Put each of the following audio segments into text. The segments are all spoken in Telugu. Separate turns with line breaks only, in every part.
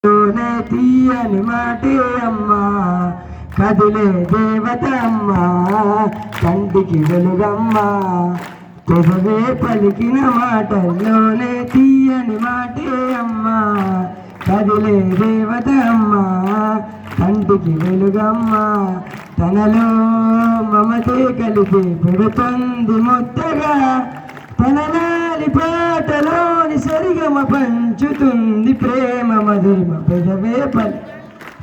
తీయని మాటే అమ్మా, కదిలే దేవత అమ్మా, కంటికి వెలుగమ్మా, పెదవే పలికిన మాటల్లోనే తీయని మాటే అమ్మా, కదిలే దేవత అమ్మా, కంటికి వెలుగమ్మా, తనలో మమతే కలిపి పెడుతుంది ముద్దగా, తనలాలి పాటలోని సరిగమ పంచుతుంది ప్రేమ మధురిమ, పెదవే పలి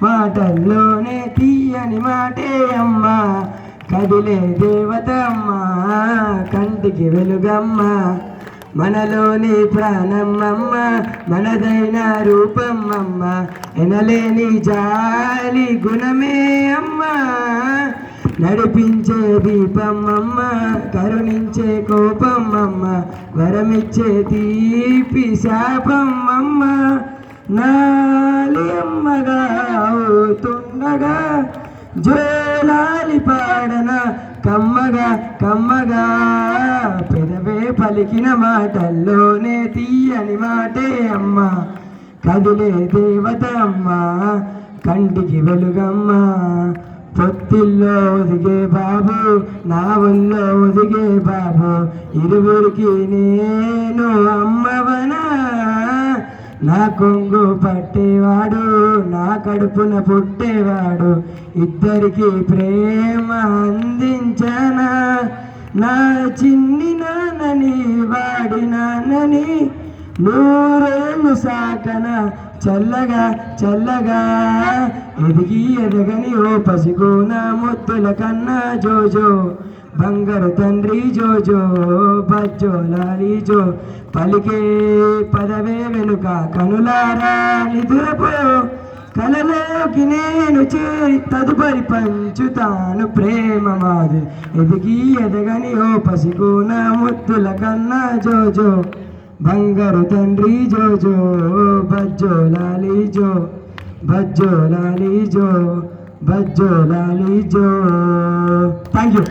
మాటల్లోనే తీయని మాటే అమ్మా, కదిలే దేవత అమ్మా, కంటికి వెలుగమ్మ, మనలోని ప్రాణమ్మమ్మ, మనదైన రూపమ్మమ్మ, ఎనలేని జాలి గుణమే అమ్మా, నడిపించే దీపమ్మమ్మ, కరుణించే కోపమ్మమ్మ, వరమిచ్చే తీపి శాపమ్మమ్మ, నాలి అమ్మగా అవుతుండగా జోలాలి పాడన కమ్మగా కమ్మగా, పెదవే పలికిన మాటల్లోనే తీయని మాటే అమ్మ, కదిలే దేవత అమ్మ, కంటికి వెలుగమ్మ, పొత్తిల్లో ఒదిగే బాబు, నా ఒళ్ళో ఒదిగే బాబు, ఇరువురికి నేను అమ్మవనా, నా కొంగు పట్టేవాడు, నా కడుపున పుట్టేవాడు, ఇద్దరికి ప్రేమ అందించనా, నా చిన్ని నాన్నని వాడి నాన్నని నూరేళ్ళు సాకన, చల్లగా చల్లగా ఎదిగి ఎదగని ఓ పసిగోన ముద్దుల కన్నా జోజో, బంగారు తండ్రి జోజో, బజ్జో లాలి జో, పలికే పదవే వెనుక కనులారా నిదురపో, కలలోకి నేను చేరి తదుపరి పంచుతాను ప్రేమ మాది, ఎదిగి ఎదగని ఓ పసిగోన ముద్దుల కన్నా జోజో, బంగారు తండ్రి జోజో, బజ్జో లాలి జో, బజ్జో లాలి జో, బజ్జో లాలి జో. Thank you.